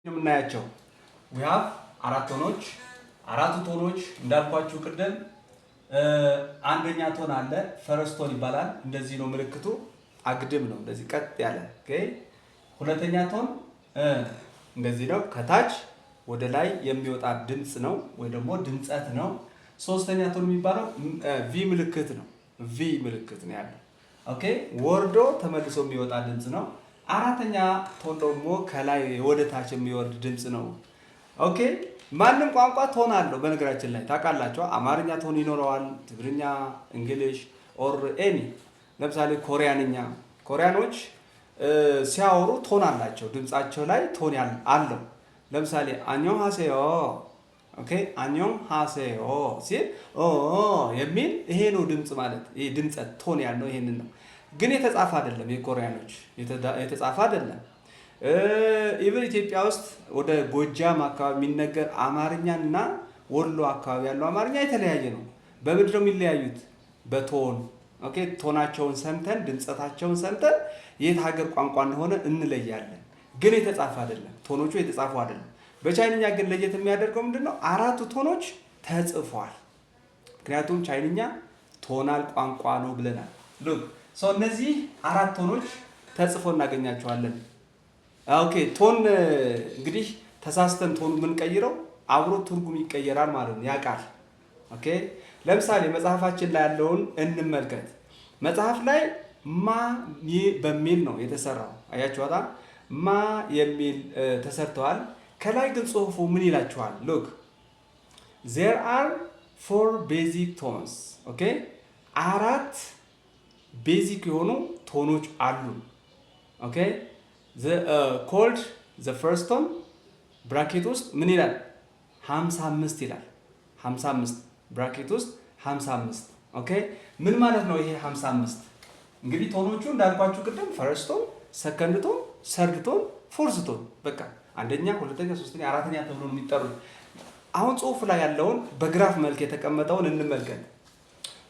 የምናያቸው we have አራቱ ቶኖች እንዳልኳችሁ ቅድም አንደኛ ቶን አለ ፈርስት ቶን ይባላል። እንደዚህ ነው ምልክቱ፣ አግድም ነው እንደዚህ ቀጥ ያለ ኦኬ። ሁለተኛ ቶን እንደዚህ ነው ከታች ወደ ላይ የሚወጣ ድምጽ ነው ወይ ደግሞ ድምጸት ነው። ሶስተኛ ቶን የሚባለው ቪ ምልክት ነው፣ ቪ ምልክት ነው ያለው ኦኬ። ወርዶ ተመልሶ የሚወጣ ድምጽ ነው። አራተኛ ቶን ደግሞ ከላይ ወደ ታች የሚወርድ ድምጽ ነው ኦኬ። ማንም ቋንቋ ቶን አለው በነገራችን ላይ ታውቃላችሁ። አማርኛ ቶን ይኖረዋል፣ ትግርኛ፣ እንግሊሽ ኦር ኤኒ ለምሳሌ ኮሪያኖች ሲያወሩ ቶን አላቸው፣ ድምጻቸው ላይ ቶን አለው። ለምሳሌ አኞን ሃሴዮ ኦኬ፣ አኞን ሃሴዮ ሲል የሚል ይሄ ነው ድምጽ ማለት። ይሄ ድምጸት ቶን ያለው ይሄንን ነው። ግን የተጻፈ አይደለም፣ የኮሪያኖች የተጻፈ አይደለም። ኢቭን ኢትዮጵያ ውስጥ ወደ ጎጃም አካባቢ የሚነገር አማርኛና ወሎ አካባቢ ያለው አማርኛ የተለያየ ነው። በምንድን ነው የሚለያዩት? በቶን ኦኬ። ቶናቸውን ሰምተን ድምጸታቸውን ሰምተን የት ሀገር ቋንቋ እንደሆነ እንለያለን። ግን የተጻፈ አይደለም፣ ቶኖቹ የተጻፉ አይደለም። በቻይንኛ ግን ለየት የሚያደርገው ምንድነው? አራቱ ቶኖች ተጽፏል። ምክንያቱም ቻይንኛ ቶናል ቋንቋ ነው ብለናል። ሉክ እነዚህ አራት ቶኖች ተጽፎ እናገኛቸዋለን። ኦኬ ቶን እንግዲህ ተሳስተን ቶን የምንቀይረው አብሮ ትርጉም ይቀየራል ማለት ነው ያቃል። ኦኬ ለምሳሌ መጽሐፋችን ላይ ያለውን እንመልከት። መጽሐፍ ላይ ማ በሚል ነው የተሰራው። አያችኋታ ማ የሚል ተሰርተዋል። ከላይ ግን ጽሁፉ ምን ይላችኋል? ሉክ there are 4 basic tones ኦኬ። አራት ቤዚክ የሆኑ ቶኖች አሉ ኦኬ። called the first tone ብራኬት ውስጥ ምን ይላል? 55 ይላል። 55 ብራኬት ውስጥ 55 ኦኬ። ምን ማለት ነው ይሄ 55? እንግዲህ ቶኖቹ እንዳልኳችሁ ቅድም ፈርስት ቶን፣ ሰከንድ ቶን፣ ሰርድ ቶን፣ ፎርዝ ቶን በቃ አንደኛ፣ ሁለተኛ፣ ሶስተኛ፣ አራተኛ ተብሎ ነው የሚጠሩት። አሁን ጽሁፍ ላይ ያለውን በግራፍ መልክ የተቀመጠውን እንመልከት።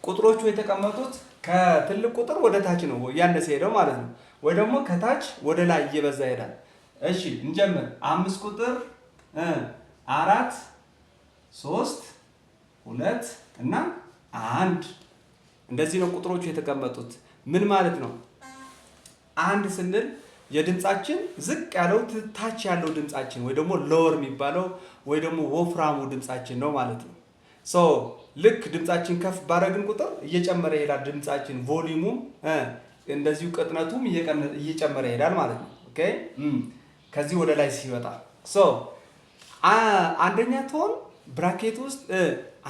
ቁጥሮቹ የተቀመጡት ከትልቅ ቁጥር ወደ ታች ነው ያነሰ ሄደው ማለት ነው፣ ወይ ደግሞ ከታች ወደ ላይ እየበዛ ይሄዳል። እሺ እንጀምር። 5 ቁጥር 4 3 2 እና 1 እንደዚህ ነው ቁጥሮቹ የተቀመጡት። ምን ማለት ነው? አንድ ስንል የድምጻችን ዝቅ ያለው ታች ያለው ድምጻችን ወይ ደግሞ ሎወር የሚባለው ወይ ደግሞ ወፍራሙ ድምጻችን ነው ማለት ነው። ልክ ድምጻችን ከፍ ባረግን ቁጥር እየጨመረ ይሄዳል ድምጻችን፣ ቮሊዩሙም እንደዚሁ ቅጥነቱም እየጨመረ ይሄዳል ማለት ነው ኦኬ። ከዚህ ወደ ላይ ሲወጣ አንደኛ ቶን ብራኬት ውስጥ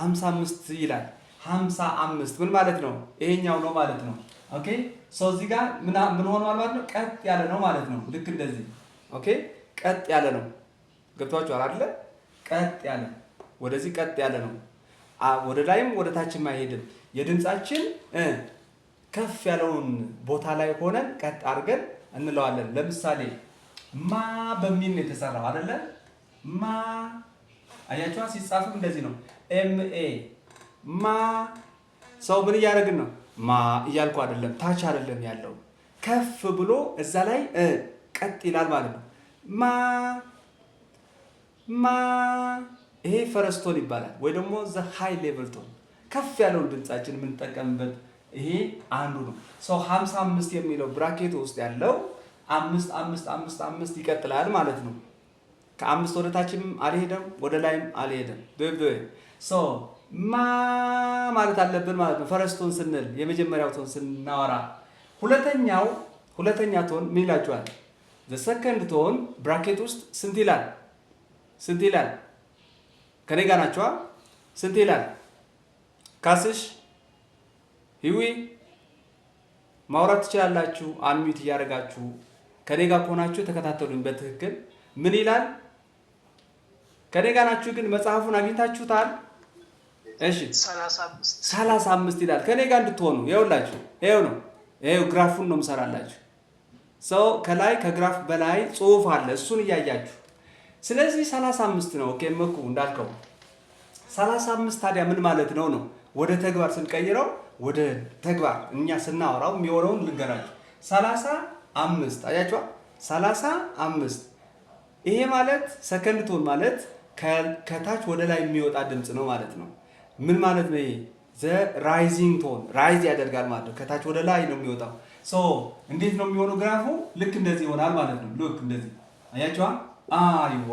55 ይላል። 55 ምን ማለት ነው? ይሄኛው ነው ማለት ነው ኦኬ። እዚህ ጋር ምን ሆኗል ማለት ነው? ቀጥ ያለ ነው ማለት ነው። ልክ እንደዚህ ኦኬ፣ ቀጥ ያለ ነው። ገብቷችኋል አይደለ? ቀጥ ያለ ወደዚህ ቀጥ ያለ ነው። ወደ ላይም ወደ ታችም አይሄድም። የድምጻችን ከፍ ያለውን ቦታ ላይ ሆነን ቀጥ አድርገን እንለዋለን። ለምሳሌ ማ በሚል ነው የተሰራው አይደለ? ማ አያችኋ? ሲጻፍም እንደዚህ ነው ኤምኤ ማ። ምን እያደረግን ነው? ማ እያልኩ አይደለም፣ ታች አይደለም ያለው፣ ከፍ ብሎ እዛ ላይ ቀጥ ይላል ማለት ነው። ማ ይሄ ፈርስት ቶን ይባላል፣ ወይ ደግሞ ዘ ሃይ ሌቭል ቶን፣ ከፍ ያለውን ድምጻችን የምንጠቀምበት ይሄ አንዱ ነው። 55 የሚለው ብራኬት ውስጥ ያለው 5 5 5 5 ይቀጥላል ማለት ነው። ከ5 ወደ ታችም አልሄደም ወደ ላይም አልሄደም። ማ ማለት አለብን ማለት ነው። ፈርስት ቶን ስንል የመጀመሪያው ቶን ስናወራ፣ ሁለተኛ ቶን ምን ይላችኋል? ዘ ሰከንድ ቶን ብራኬት ውስጥ ስንት ይላል? ስንት ይላል? ከኔ ጋር ናቸዋ። ስንት ይላል? ካስሽ ሂዊ ማውራት ትችላላችሁ፣ አንሚት እያደረጋችሁ ከኔ ጋር ከሆናችሁ ተከታተሉኝ በትክክል። ምን ይላል? ከኔ ጋር ናችሁ ግን መጽሐፉን አግኝታችሁታል? እሺ 35 ይላል። ከኔ ጋር እንድትሆኑ ይኸውላችሁ፣ ይኸው ነው፣ ይኸው ግራፉን ነው የምሰራላችሁ። ከላይ ከግራፍ በላይ ጽሁፍ አለ፣ እሱን እያያችሁ። ስለዚህ 35 ነው ኦኬ። መኩ እንዳልከው 35 ታዲያ ምን ማለት ነው? ወደ ተግባር ስንቀይረው፣ ወደ ተግባር እኛ ስናወራው የሚሆነውን ልንገራችሁ። 35 አያችኋ? 35 ይሄ ማለት ሰከንድ ቶን ማለት ከታች ወደ ላይ የሚወጣ ድምፅ ነው ማለት ነው። ምን ማለት ነው? ይሄ ዘ ራይዚንግ ቶን ራይዝ ያደርጋል ማለት ነው። ከታች ወደ ላይ ነው የሚወጣው። ሶ እንዴት ነው የሚሆነው? ግራፉ ልክ እንደዚህ ይሆናል ማለት ነው። ልክ እንደዚህ አያችኋ? አይዋ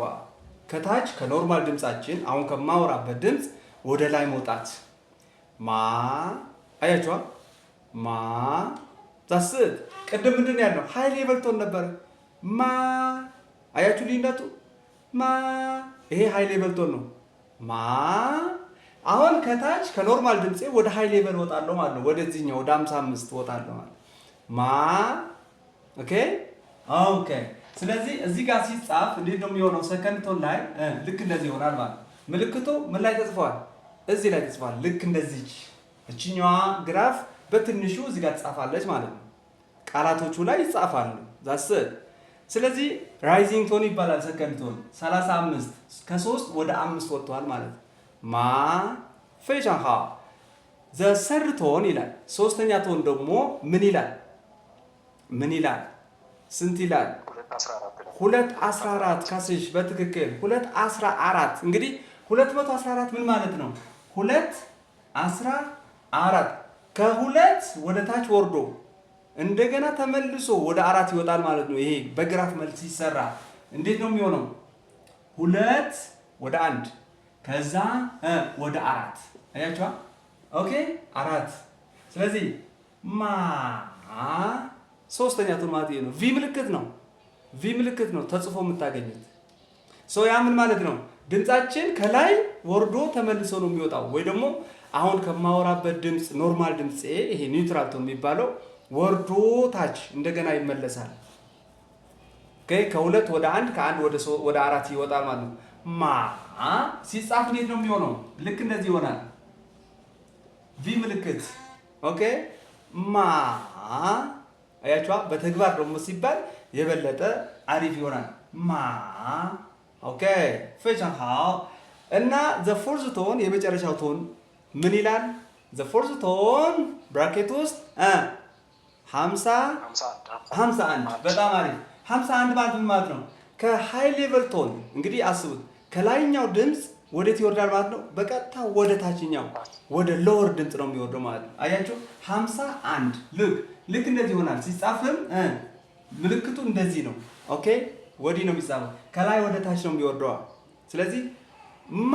ከታች ከኖርማል ድምፃችን አሁን ከማወራበት ድምፅ ወደ ላይ መውጣት ማ አያችኋ? ማ ዛስ ቅድም ምንድን ነው ያለው? ሃይ ሌቨል ቶን ነበር። ማ አያችሁ ልዩነቱ? ማ ይሄ ሃይ ሌቨል ቶን ነው። ማ አሁን ከታች ከኖርማል ድምፄ ወደ ሃይ ሌቨል ወጣለሁ ማለት ነው። ወደዚህኛው ወደ 55 ወጣለሁ ማለት ማ ኦኬ ኦኬ። ስለዚህ እዚህ ጋር ሲጻፍ እንዴት ነው የሚሆነው? ሰከንድ ቶን ላይ ልክ እንደዚህ ይሆናል ማለት ነው። ምልክቱ ምን ላይ ተጽፏል? እዚህ ላይ ተጽፏል። ልክ እንደዚህ እችኛዋ ግራፍ በትንሹ እዚህ ጋር ትጻፋለች ማለት ነው። ቃላቶቹ ላይ ይጻፋሉ። ዛስ ስለዚህ ራይዚንግ ቶን ይባላል። ሰከንድ ቶን 35 ከ3 ወደ 5 ወጥቷል ማለት ነው። ማ ፌሻንሃ ዘ ሰርድ ቶን ይላል። ሶስተኛ ቶን ደግሞ ምን ይላል? ምን ይላል? ስንት ይላል? 214 ካስሽ በትክክል 214። እንግዲህ 214 ምን ማለት ነው? 214 ከሁለት ወደ ታች ወርዶ እንደገና ተመልሶ ወደ 4 ይወጣል ማለት ነው። ይሄ በግራፍ መልክ ሲሰራ እንዴት ነው የሚሆነው? 2 ወደ 1 ከዛ ወደ 4 አያችኋ? ኦኬ 4። ስለዚህ ማ ሶስተኛ ቶን ማለት ነው። ቪ ምልክት ነው። ቪ ምልክት ነው ተጽፎ የምታገኙት። ያ ምን ማለት ነው? ድምጻችን ከላይ ወርዶ ተመልሶ ነው የሚወጣው። ወይ ደግሞ አሁን ከማወራበት ድምፅ ኖርማል ድምፅ ይሄ ኒውትራል ቶን የሚባለው ወርዶ ታች እንደገና ይመለሳል። ኦኬ ከሁለት ወደ 1 ከ1 ወደ 4 ይወጣል ማለት ነው። ማ ሲጻፍ እንዴት ነው የሚሆነው? ልክ እንደዚህ ይሆናል። ቪ ምልክት ኦኬ ማ አያችኋ? በተግባር ደግሞ ሲባል የበለጠ አሪፍ ይሆናል። ማ ኦኬ ፈጫን ሃው እና ዘ ፎርዝ ቶን የመጨረሻው ቶን ምን ይላል? ዘ ፎርዝ ቶን ብራኬት ውስጥ 51 በጣም አሪፍ 51 ማለት ምን ማለት ነው? ከሃይ ሌቨል ቶን እንግዲህ አስቡት ከላይኛው ድምፅ ወዴት ይወርዳል ማለት ነው? በቀጥታ ወደ ታችኛው ወደ ሎወር ድምፅ ነው የሚወርደው ማለት ነው። አያችሁ 51 ልክ እንደዚህ ይሆናል። ሲጻፍም ምልክቱ እንደዚህ ነው። ኦኬ ወዲህ ነው የሚጻፈው፣ ከላይ ወደ ታች ነው የሚወርደው። ስለዚህ ማ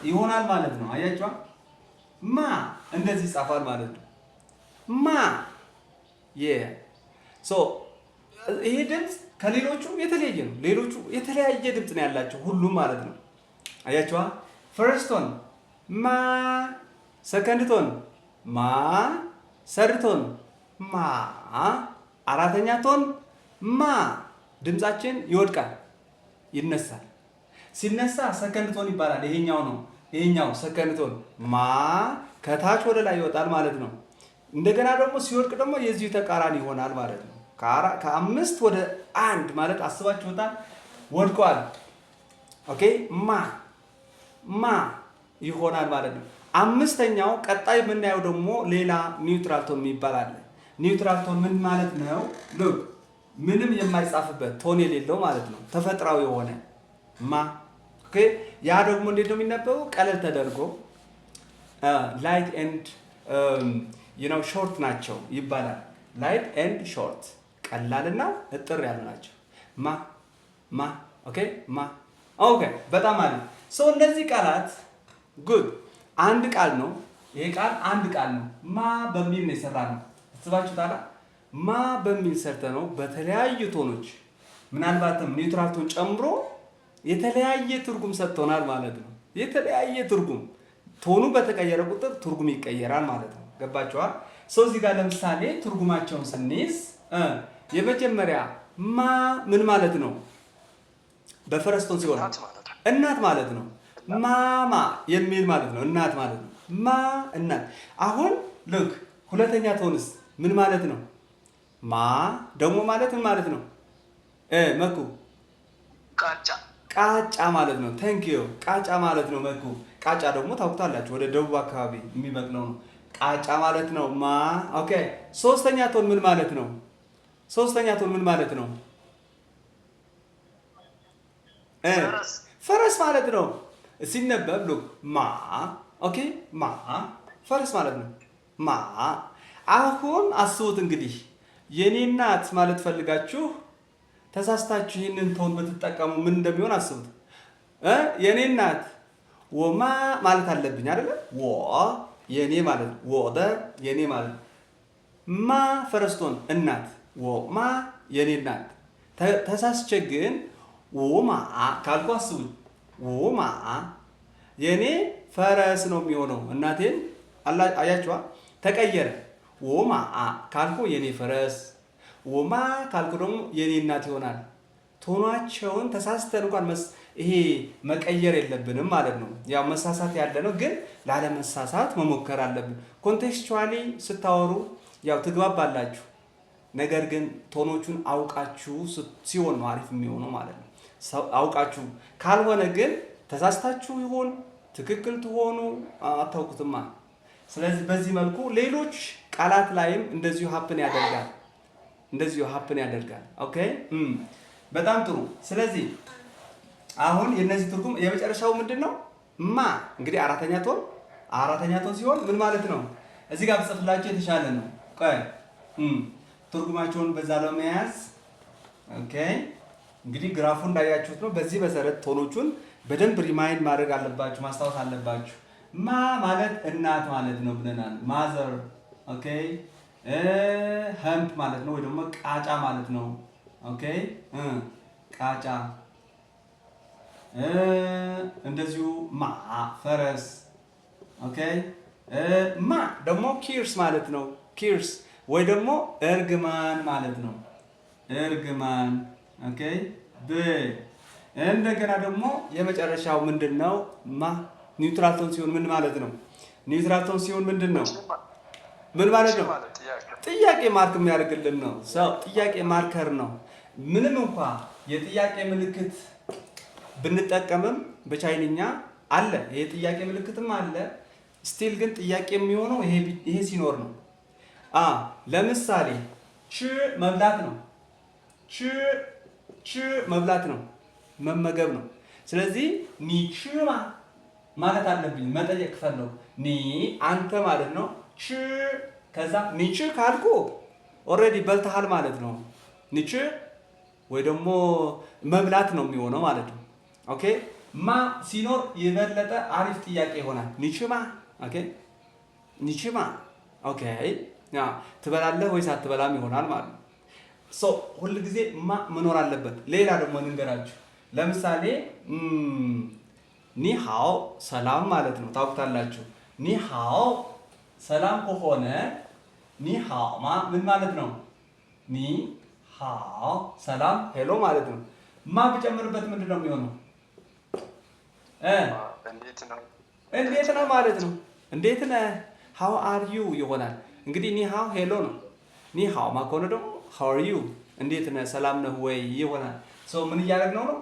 ይሆናል ማለት ነው። አያችሁ ማ እንደዚህ ይጻፋል ማለት ነው። ማ ይሄ ድምፅ ከሌሎቹ የተለየ ነው። ሌሎቹ የተለያየ ድምፅ ነው ያላቸው ሁሉም ማለት ነው። አያችኋ? ፈርስት ቶን ማ፣ ሰከንድ ቶን ማ፣ ሰርድ ቶን ማ፣ አራተኛ ቶን ማ። ድምፃችን ይወድቃል፣ ይነሳል። ሲነሳ ሰከንድ ቶን ይባላል። ይሄኛው ነው። ይሄኛው ሰከንድ ቶን ማ ከታች ወደ ላይ ይወጣል ማለት ነው። እንደገና ደግሞ ሲወድቅ ደግሞ የዚሁ ተቃራኒ ይሆናል ማለት ነው። ከ5 ወደ 1 ማለት አስባችሁታል? ወድቋል። ኦኬ ማ ይሆናል ማለት ነው። አምስተኛው ቀጣይ የምናየው ደግሞ ሌላ ኒውትራል ቶን የሚባል አለ። ኒውትራል ቶን ምን ማለት ነው? ሉክ ምንም የማይጻፍበት ቶን የሌለው ማለት ነው። ተፈጥሯዊ የሆነ ማ። ኦኬ ያ ደግሞ እንዴት ነው የሚነበበው? ቀለል ተደርጎ ላይት ኤንድ ሾርት ናቸው ይባላል። ላይት ኤንድ ሾርት ቀላልና እጥር ያሉ ናቸው። ማ ኦኬ ማ ኦኬ በጣም አሪፍ። እነዚህ ቃላት ጉድ አንድ ቃል ነው። ይሄ ቃል አንድ ቃል ነው። ማ በሚል ነው የሰራነው። አስባችሁታል? ማ በሚል ሰርተ ነው በተለያዩ ቶኖች ምናልባትም ኒውትራል ቶን ጨምሮ የተለያየ ትርጉም ሰጥቶናል ማለት ነው። የተለያየ ትርጉም ቶኑ በተቀየረ ቁጥር ትርጉም ይቀየራል ማለት ነው። ገባችኋል? እዚህ ጋር ለምሳሌ ትርጉማቸውን ስንይዝ የመጀመሪያ ማ ምን ማለት ነው? በፈረስቶን ሲሆን እናት ማለት ነው። ማማ የሚል ማለት ነው። እናት ማለት ነው። ማ እናት። አሁን ልክ ሁለተኛ ቶንስ ምን ማለት ነው? ማ ደግሞ ማለት ምን ማለት ነው? መኩ ቃጫ ማለት ነው። ታንክ ዩ ቃጫ ማለት ነው። መኩ ቃጫ ደግሞ ታውቁታላችሁ፣ ወደ ደቡብ አካባቢ የሚበቅለው ነው። ቃጫ ማለት ነው። ማ ኦኬ። ሶስተኛ ቶን ምን ማለት ነው? ሶስተኛ ቶን ምን ማለት ነው? ፈረስ ማለት ነው ሲነበብ ሉክ ማ ኦኬ ማ ፈረስ ማለት ነው ማ አሁን አስቡት እንግዲህ የኔ እናት ማለት ፈልጋችሁ ተሳስታችሁ ይህንን ቶን ብትጠቀሙ ምን እንደሚሆን አስቡት የኔ እናት ወማ ማለት አለብኝ አይደለ ወ የኔ ማለት ወደ የኔ ማለት ማ ፈረስቶን እናት ወማ የኔ እናት ተሳስቼ ግን ወማ ካልኩ አስቡኝ ወማ የኔ ፈረስ ነው የሚሆነው እናቴን አያችኋ ተቀየረ ወማ ካልኩ የኔ ፈረስ ወማ ካልኩ ደግሞ የኔ እናት ይሆናል ቶናቸውን ተሳስተን እንኳን ይሄ መቀየር የለብንም ማለት ነው ያው መሳሳት ያለ ነው ግን ላለመሳሳት መሞከር አለብን ኮንቴክስቹዋሊ ስታወሩ ያው ትግባባላችሁ ነገር ግን ቶኖቹን አውቃችሁ ሲሆን ነው አሪፍ የሚሆነው ማለት ነው አውቃችሁ ካልሆነ ግን ተሳስታችሁ ይሆን ትክክል ትሆኑ አታውቁትማ ስለዚህ በዚህ መልኩ ሌሎች ቃላት ላይም እንደዚሁ ሀፕን ያደርጋል ኦኬ በጣም ጥሩ ስለዚህ አሁን የነዚህ ትርጉም የመጨረሻው ምንድነው ማ እንግዲህ አራተኛ ቶን ሲሆን ምን ማለት ነው እዚህ ጋር ብጽፍላችሁ የተሻለ ነው ቆይ ትርጉማቸውን በዛ ለመያዝ ኦኬ እንግዲህ ግራፉ እንዳያችሁት ነው በዚህ መሰረት ቶኖቹን በደንብ ሪማይንድ ማድረግ አለባችሁ ማስታወስ አለባችሁ ማ ማለት እናት ማለት ነው ብለናል ማዘር ኦኬ ሀምፕ ማለት ነው ወይ ደግሞ ቃጫ ማለት ነው ኦኬ ቃጫ እንደዚሁ ማ ፈረስ ኦኬ ማ ደግሞ ኪርስ ማለት ነው ኪርስ ወይ ደግሞ እርግማን ማለት ነው እርግማን ኦኬ እንደገና ደግሞ የመጨረሻው ምንድነው ማ ኒውትራል ቶን ሲሆን ምን ማለት ነው ኒውትራል ቶን ሲሆን ምንድነው ምን ማለት ነው ጥያቄ ማርክ የሚያደርግልን ነው ሰው ጥያቄ ማርከር ነው ምንም እንኳን የጥያቄ ምልክት ብንጠቀምም በቻይንኛ አለ ይሄ ጥያቄ ምልክትም አለ ስቲል ግን ጥያቄ የሚሆነው ይሄ ሲኖር ነው ለምሳሌ ች መብላት ነው ች መብላት ነው መመገብ ነው ስለዚህ ኒ ችማ ማለት አለብኝ መጠየቅ ፈለው ኒ አንተ ማለት ነው ች ከዛ ኒች ካልኩ ኦሬዲ በልተሃል ማለት ነው ኒች ወይ ደግሞ መብላት ነው የሚሆነው ማለት ነው ኦኬ ማ ሲኖር የበለጠ አሪፍ ጥያቄ ይሆናል ኒችማ ኦኬ ኒችማ ኦኬ ያ ትበላለህ ወይስ አትበላም ይሆናል ማለት ነው ሶ ሁሉ ጊዜ ማ መኖር አለበት ሌላ ደግሞ እንገራችሁ ለምሳሌ ኒ ሃው ሰላም ማለት ነው ታውቁታላችሁ ኒ ሃው ሰላም ከሆነ ኒ ሃው ምን ማለት ነው ኒ ሃው ሰላም ሄሎ ማለት ነው ማ ብጨምርበት ምንድነው የሚሆነው እንዴት ነው ማለት ነው እንዴት ነህ how are you ይሆናል እንግዲህ ኒ ሃው ሄሎ ነው ኒ ሃው ከሆነ ደግሞ how are you እንዴት ነህ ሰላም ነህ ወይ ይሆናል ሶ ምን እያደረግነው ነው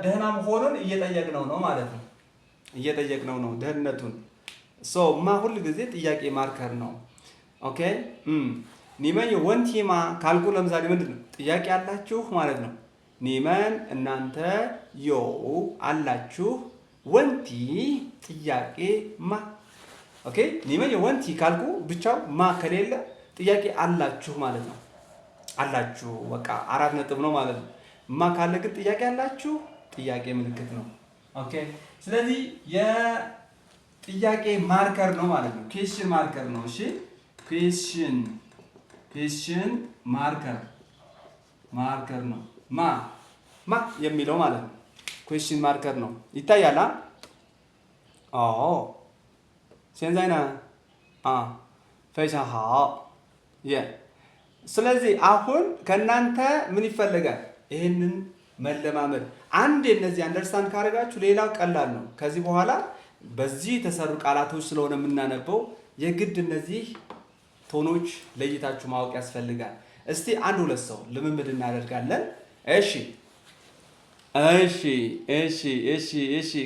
ደህና መሆኑን እየጠየቅነው ነው ማለት ነው እየጠየቅነው ነው ደህንነቱን ሶ ማ ሁሉ ጊዜ ጥያቄ ማርከር ነው ኦኬ ኒመን ወንቲማ ካልኩ ለምሳሌ ምንድነው ጥያቄ አላችሁ ማለት ነው ኒመን እናንተ ዮ አላችሁ ወንቲ ጥያቄ ማ ኦኬ ኒመን ወንቲ ካልኩ ብቻው ማ ከሌለ ጥያቄ አላችሁ ማለት ነው አላችሁ በቃ 4 ነጥብ ነው ማለት ነው ማ ካለ ግን ጥያቄ አላችሁ ጥያቄ ምልክት ነው ኦኬ ስለዚህ የጥያቄ ማርከር ነው ማለት ነው ኩዌስችን ማርከር ነው እሺ ኩዌስችን ማርከር ነው ማ የሚለው ማለት ነው ኩዌስችን ማርከር ነው ይታያል አዎ 现在呢非常好ስለዚህ አሁን ከናንተ ምን ይፈልጋል ይሄንን መለማመድ አንድ እነዚህ አንደርስታንድ ካደረጋችሁ ሌላው ቀላል ነው ከዚህ በኋላ በዚህ የተሰሩ ቃላቶች ስለሆነ የምናነበው የግድ እነዚህ ቶኖች ለይታችሁ ማወቅ ያስፈልጋል እስቲ አንድ ሁለት ሰው ልምምድ እናደርጋለን እሺ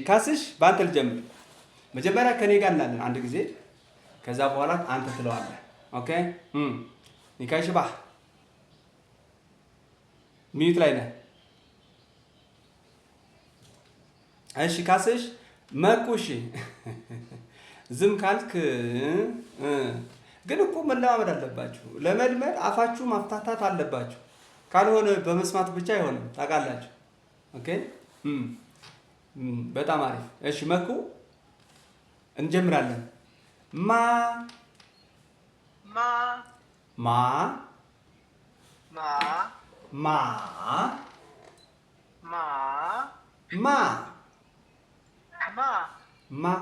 ካስሽ ባንተ ልጀምር መጀመሪያ ከኔ ጋር እናለን አንድ ጊዜ ከዛ በኋላ አንተ ትለዋለህ ኦኬ ኒካይሽባ ሚዩት ላይ ነህ እሺ ካስሽ መኩሽ ዝም ካልክ ግን እኮ መለማመድ አለባችሁ። ለመልመድ አፋችሁ ማፍታታት አለባችሁ። ካልሆነ በመስማት ብቻ አይሆንም። ታውቃላችሁ። ኦኬ በጣም አሪፍ። እሺ መኩ እንጀምራለን። ማ ማ ማ ማ ማ ማ ማ ማ ማ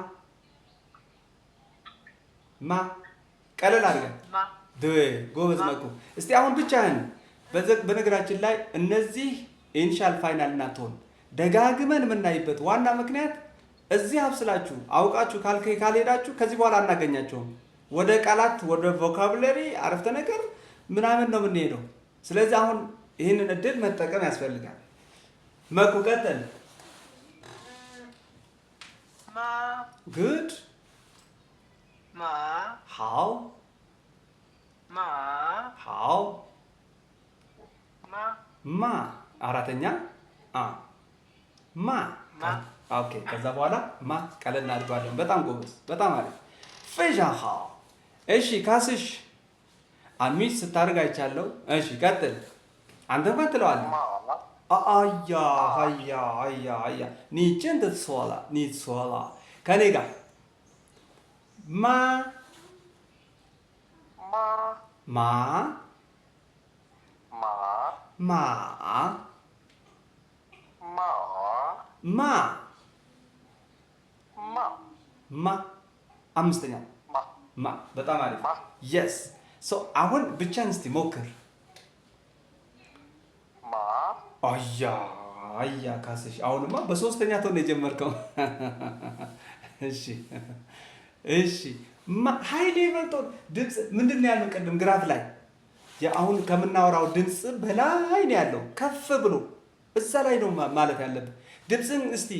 ማ ቀለል አድርገን ማ ጎበዝ መኩ። እስቲ አሁን ብቻህን በነገራችን ላይ እነዚህ ኢኒሻል ፋይናል እና ቶን ደጋግመን የምናይበት ዋና ምክንያት እዚህ አብስላችሁ አውቃችሁ ካልሄዳችሁ ከዚህ በኋላ አናገኛቸውም። ወደ ቃላት ወደ ቮካቡላሪ አረፍተ ነገር ምናምን ነው የምንሄደው። ስለዚህ አሁን ይህንን እድል መጠቀም ያስፈልጋል። መኩ ቀጥል። ማ ጉድ ማ ሃው ማ ሃው ማ ማ አራተኛ ማ ማ ኦኬ። ከዛ በኋላ ማ ቀለል እናድርገዋለን። በጣም ጎበዝ፣ በጣም አሪፍ ፈጃሃ። እሺ ካስሽ አንሚት ስታደርግ አይቻለሁ። እሺ ቀጥል። አንተ እንኳን ትለዋለህ። አያ አያ አያ አያ ኒችን ትሶላ ኒሶላ ከኔ ጋር ማ ማ ማ ማ ማ ማ ማ ማ ማ አምስተኛ ማ ማ በጣም አሪፍ ማ የስ ሶ አሁን ብቻን እስቲ ሞክር። ማ አያ አያ ካስሽ አሁንማ በሶስተኛ ቶን የጀመርከው። እሺ እሺ ማ ሃይ ሌቨል ቶን ድምፅ ምንድን ነው ያለው? ቅድም ግራፍ ላይ አሁን ከምናወራው ድምፅ በላይ ነው ያለው፣ ከፍ ብሎ እዛ ላይ ነው ማለት ያለብህ። ድምፅን እስቲ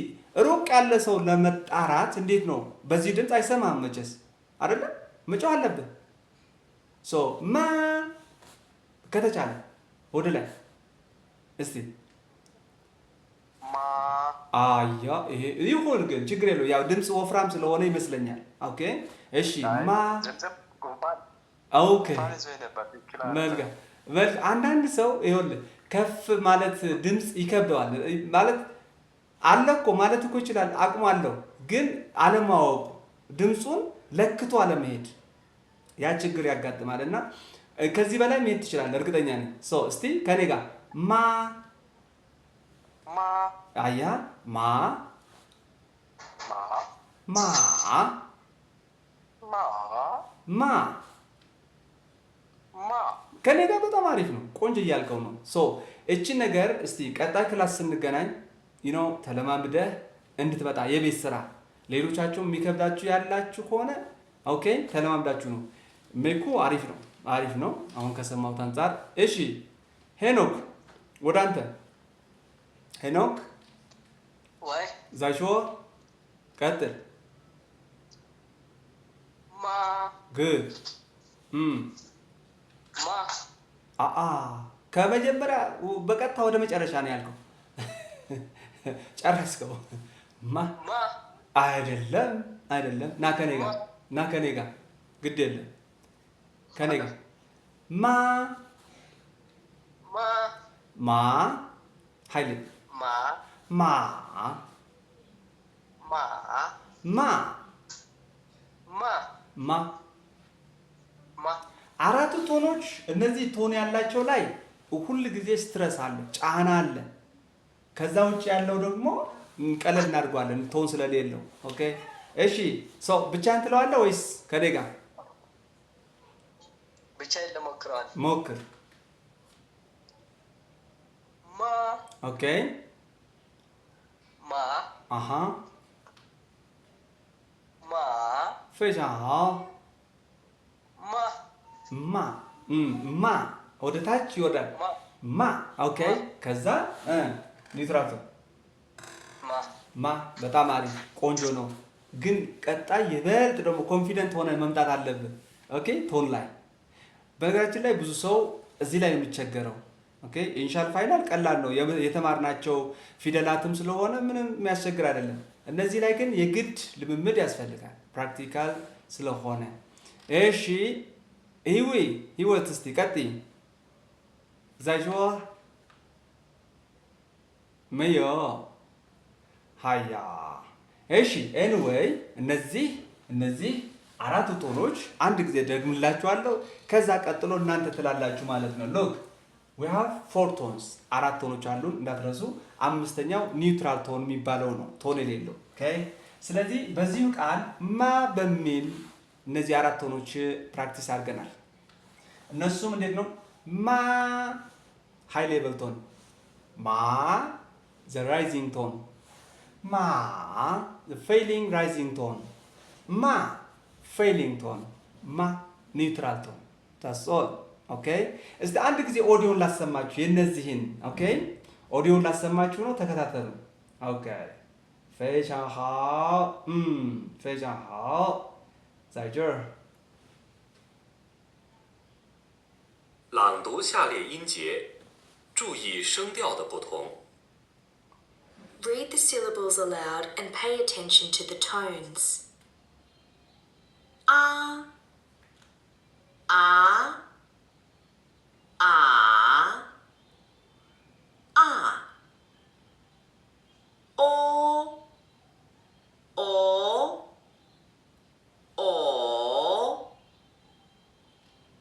ሩቅ ያለ ሰው ለመጣራት እንዴት ነው? በዚህ ድምፅ አይሰማም መቼስ አይደለ? መጫው አለብህ። ሶ ማ ከተቻለ ወደ ላይ እስቲ ማ አያ ይሄ ይሁን፣ ግን ችግር የለው። ያው ድምፅ ወፍራም ስለሆነ ይመስለኛል። ኦኬ እሺ ማ ኦኬ መልካም። አንዳንድ ሰው ይኸውልህ ከፍ ማለት ድምፅ ይከብደዋል። ማለት አለ እኮ ማለት እኮ ይችላል፣ አቅሙ አለው፣ ግን አለማወቁ ድምፁን ለክቶ አለመሄድ ያ ችግር ያጋጥማል። እና ከዚህ በላይ መሄድ ትችላለህ፣ እርግጠኛ ነኝ። እስቲ ከኔ ጋር ማ ማ አያ ማ ማ ማ ማ ማ ማ ከኔ ጋር በጣም አሪፍ ነው። ቆንጆ እያልከው ነው። እቺን ነገር እስቲ ቀጣይ ክላስ ስንገናኝ ተለማምደህ እንድትመጣ የቤት ስራ ሌሎቻችሁ የሚከብዳችሁ ያላችሁ ከሆነ ኦኬ ተለማምዳችሁ ነው። ሜኩ አሪፍ ነው፣ አሪፍ ነው አሁን ከሰማሁት አንፃር። እሺ ሄኖክ ወደ አንተ። ሄኖክ ወይ ዛሾ ቀጥል። ማ ግድ ማ ከመጀመሪያ በቀጥታ ወደ መጨረሻ ነው ያልከው። ጨረስከው። ማ ማ አይደለም አይደለም። ና ከኔ ጋር ና ከኔ ጋር ግድ የለም ከኔ ጋር ማ ማ ማ ኃይሌ ማ ማ ማ ማ ማ ማ ማ አራቱ ቶኖች እነዚህ ቶን ያላቸው ላይ ሁል ጊዜ ስትረስ አለ፣ ጫና አለ። ከዛ ውጭ ያለው ደግሞ ቀለል እናድርገዋለን ቶን ስለሌለው። ኦኬ እሺ ብቻህን ትለዋለህ ወይስ ከኔ ጋር? ብቻዬን ልሞክረዋል። ሞክር። ማ ኦኬ ማ አሃ ማ 非常好 ማ ማ ማ ወደ ታች ይወርዳል። ማ ማ ኦኬ ከዛ ሊትራቱ ማ ማ በጣም አሪፍ ቆንጆ ነው። ግን ቀጣይ ይበልጥ ደግሞ ኮንፊደንት ሆነ መምጣት አለብን። ኦኬ ቶን ላይ በነገራችን ላይ ብዙ ሰው እዚህ ላይ ነው የሚቸገረው። ኦኬ ኢኒሻል ፋይናል ቀላል ነው የተማርናቸው ፊደላትም ስለሆነ ምንም የሚያስቸግር አይደለም። እነዚህ ላይ ግን የግድ ልምምድ ያስፈልጋል ፕራክቲካል ስለሆነ። እሺ ህይወት እስቲ ቀጥይ። 在说没有 ሃያ እሺ ኤኒዌይ እነዚህ አራቱ ቶኖች አንድ ጊዜ ደግምላችኋለሁ። ከዛ ቀጥሎ እናንተ ትላላችሁ ማለት ነው። ሎክ we have four tones አራት ቶኖች አሉን እንዳትረሱ። አምስተኛው ኒውትራል ቶን የሚባለው ነው ቶን የሌለው ኦኬ። ስለዚህ በዚሁ ቃል ማ በሚል እነዚህ አራት ቶኖች ፕራክቲስ አድርገናል። እነሱም እንዴት ነው? ማ ሃይ ሌቨል ቶን፣ ማ the rising tone፣ ማ the failing rising tone፣ ማ failing tone፣ ማ neutral tone። that's all ኦኬ። እስቲ አንድ ጊዜ ኦዲዮን ላሰማችሁ የነዚህን ኦኬ። ኦዲዮን ላሰማችሁ ነው ተከታተሉ ኦኬ። 非常好非常好在这儿朗读下列音节，注意声调的不同。 Read the syllables aloud and pay attention to the tones. Ah, ah, ah, ah. O, o, o,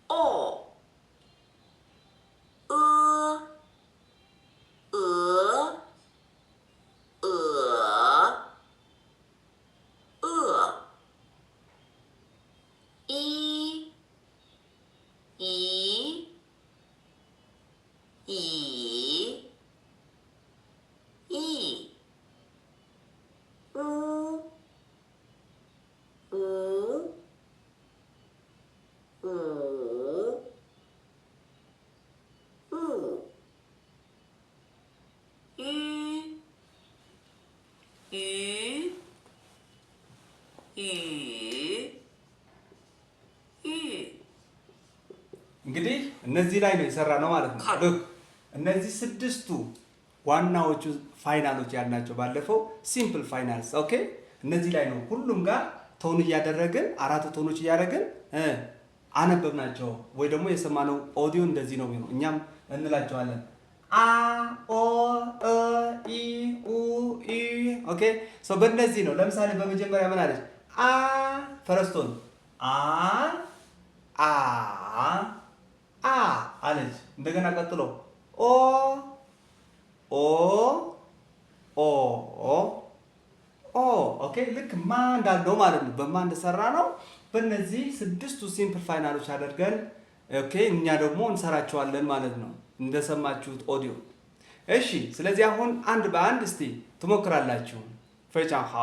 o. እንግዲህ እነዚህ ላይ ነው የሰራ ነው ማለት ነው። ሉክ እነዚህ ስድስቱ ዋናዎቹ ፋይናሎች ያልናቸው ባለፈው ሲምፕል ፋይናልስ ኦኬ። እነዚህ ላይ ነው ሁሉም ጋር ቶን እያደረግን አራቱ ቶኖች እያደረግን አነበብናቸው ወይ ደግሞ የሰማነው ኦዲዮ እንደዚህ ነው የሚሆነው። እኛም እንላቸዋለን አ ኦ እ ኢ ኡ ኢ ኦኬ። ሶ በእነዚህ ነው ለምሳሌ በመጀመሪያ ምን አለች? አ ፈረስቶን አ አ አ አለች። እንደገና ቀጥሎ ኦ ኦ ኦ ኦ ኦኬ። ልክ ማ እንዳለው ማለት ነው። በማ እንደሰራ ነው በእነዚህ ስድስቱ ሲምፕል ፋይናሎች አድርገን ኦኬ እኛ ደግሞ እንሰራቸዋለን ማለት ነው እንደሰማችሁት ኦዲዮ። እሺ ስለዚህ አሁን አንድ በአንድ እስቲ ትሞክራላችሁ። 非常好